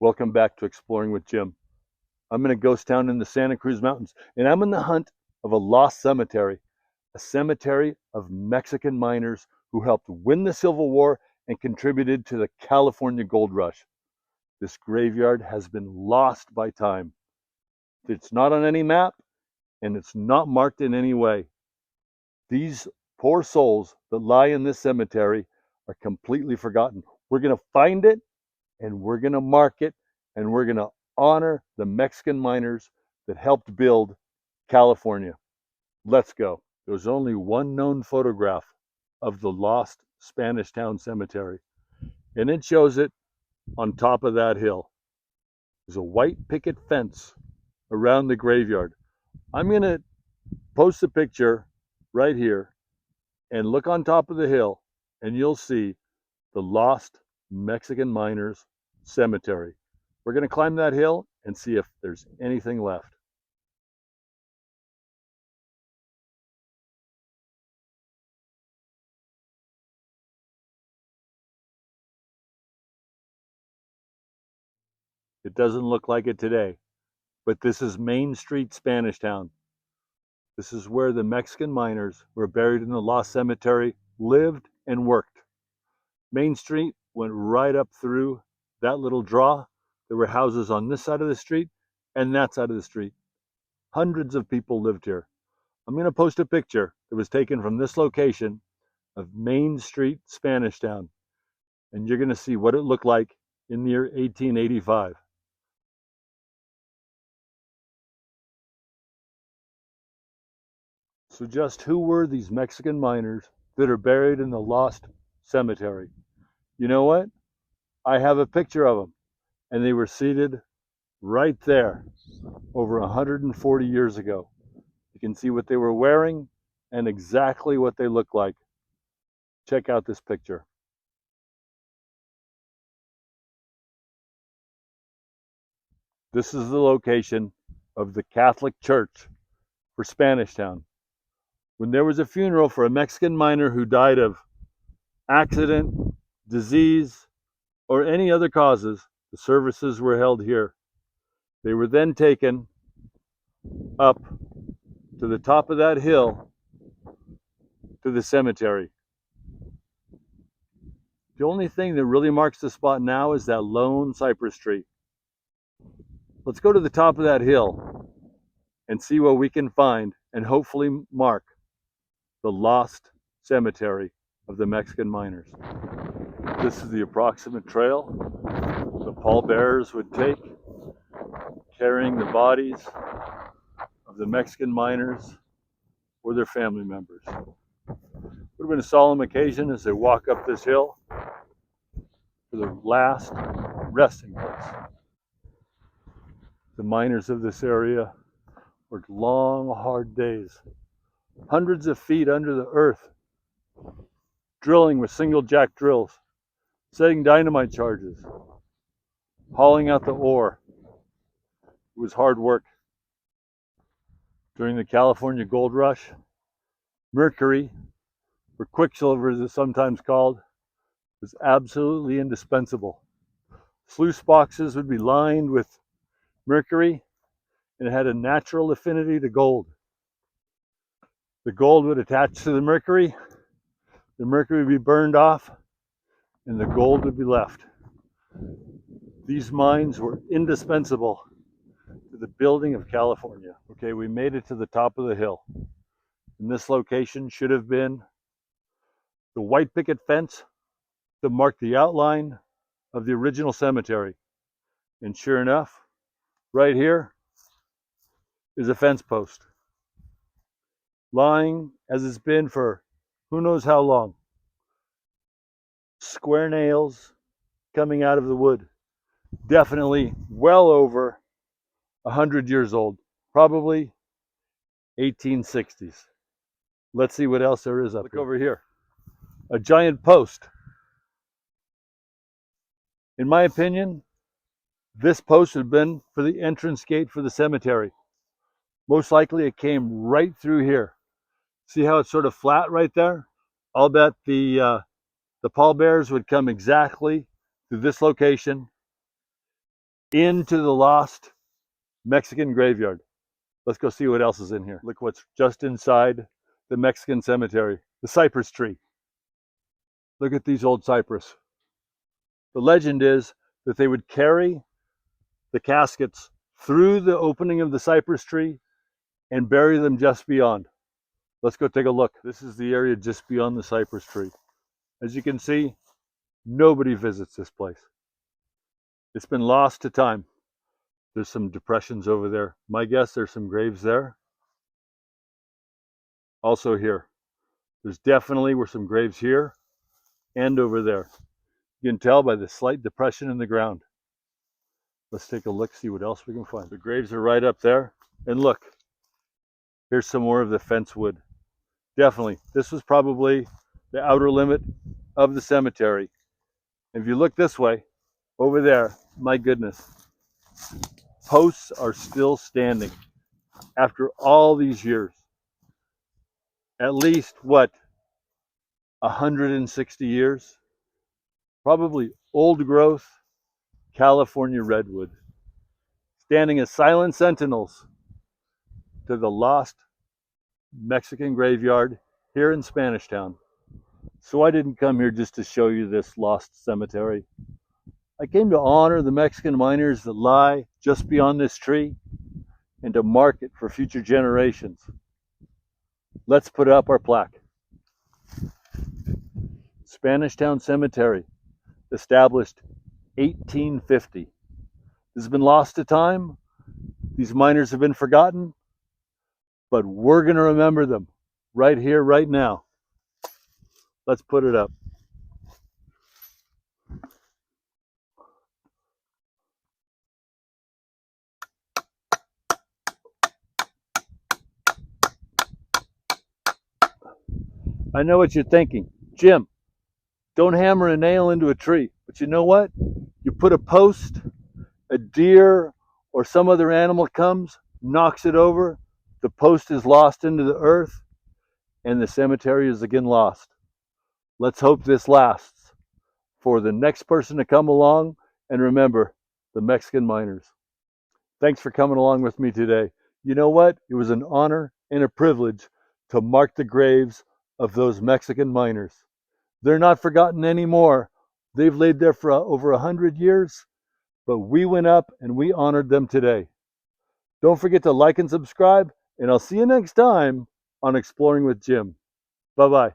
Welcome back to Exploring with Jim. I'm in a ghost town in the Santa Cruz Mountains, and I'm in the hunt of a lost cemetery, a cemetery of Mexican miners who helped win the Civil War and contributed to the California gold rush. This graveyard has been lost by time. It's not on any map, and it's not marked in any way. These poor souls that lie in this cemetery are completely forgotten. We're going to find it, and we're going to mark it, and we're going to honor the Mexican miners that helped build California. Let's go. There's only one known photograph of the lost Spanish Town Cemetery, and it shows it on top of that hill. There's a white picket fence around the graveyard. I'm going to post a picture right here and look on top of the hill, and you'll see the lost Mexican miners cemetery. We're going to climb that hill and see if there's anything left. It doesn't look like it today, but this is Main Street, Spanish Town. This is where the Mexican miners who are buried in the lost cemetery lived and worked. Main Street went right up through that little draw. There were houses on this side of the street and that side of the street. Hundreds of people lived here. I'm going to post a picture that was taken from this location of Main Street, Spanish Town, and you're going to see what it looked like in the year 1885. So just who were these Mexican miners that are buried in the lost cemetery? You know what? I have a picture of them, and they were seated right there over 140 years ago. You can see what they were wearing and exactly what they look like. Check out this picture. This is the location of the Catholic Church for Spanish Town. When there was a funeral for a Mexican miner who died of accident, disease, or any other causes, the services were held here. They were then taken up to the top of that hill to the cemetery. The only thing that really marks the spot now is that lone cypress tree. Let's go to the top of that hill and see what we can find and hopefully mark the lost cemetery of the Mexican miners. This is the approximate trail the pallbearers would take, carrying the bodies of the Mexican miners or their family members. It would have been a solemn occasion as they walk up this hill for the last resting place. The miners of this area worked long, hard days, hundreds of feet under the earth, drilling with single jack drills, setting dynamite charges, hauling out the ore. It was hard work. During the California gold rush, mercury, or quicksilver as it's sometimes called, was absolutely indispensable. Sluice boxes would be lined with mercury, and it had a natural affinity to gold. The gold would attach to the mercury would be burned off, and the gold would be left. These mines were indispensable to the building of California. Okay, we made it to the top of the hill. And this location should have been the white picket fence that marked the outline of the original cemetery. And sure enough, right here is a fence post, lying as it's been for who knows how long. Square nails coming out of the wood. Definitely well over 100 years old, probably 1860s. Let's see what else there is up here. Look over here. A giant post. In my opinion, this post had been for the entrance gate for the cemetery. Most likely it came right through here. See how it's sort of flat right there? I'll bet the pallbearers would come exactly to this location into the lost Mexican graveyard. Let's go see what else is in here. Look what's just inside the Mexican cemetery, the cypress tree. Look at these old cypress. The legend is that they would carry the caskets through the opening of the cypress tree and bury them just beyond. Let's go take a look. This is the area just beyond the cypress tree. As you can see, nobody visits this place. It's been lost to time. There's some depressions over there. My guess there's some graves there. Also here. There's definitely were some graves here and over there. You can tell by the slight depression in the ground. Let's take a look, see what else we can find. The graves are right up there. And look, here's some more of the fence wood. Definitely, this was probably the outer limit of the cemetery. If you look this way, over there, my goodness, posts are still standing after all these years. At least, what, 160 years? Probably old growth California redwood, standing as silent sentinels to the lost Mexican graveyard here in Spanish Town. So I didn't come here just to show you this lost cemetery. I came to honor the Mexican miners that lie just beyond this tree and to mark it for future generations. Let's put up our plaque. Spanish Town Cemetery, established 1850. This has been lost to time. These miners have been forgotten, but we're going to remember them right here, right now. Let's put it up. I know what you're thinking. Jim, don't hammer a nail into a tree. But you know what? You put a post, a deer or some other animal comes, knocks it over, the post is lost into the earth, and the cemetery is again lost. Let's hope this lasts for the next person to come along and remember the Mexican miners. Thanks for coming along with me today. You know what? It was an honor and a privilege to mark the graves of those Mexican miners. They're not forgotten anymore. They've laid there for over 100 years, but we went up and we honored them today. Don't forget to like and subscribe, and I'll see you next time on Exploring with Jim. Bye-bye.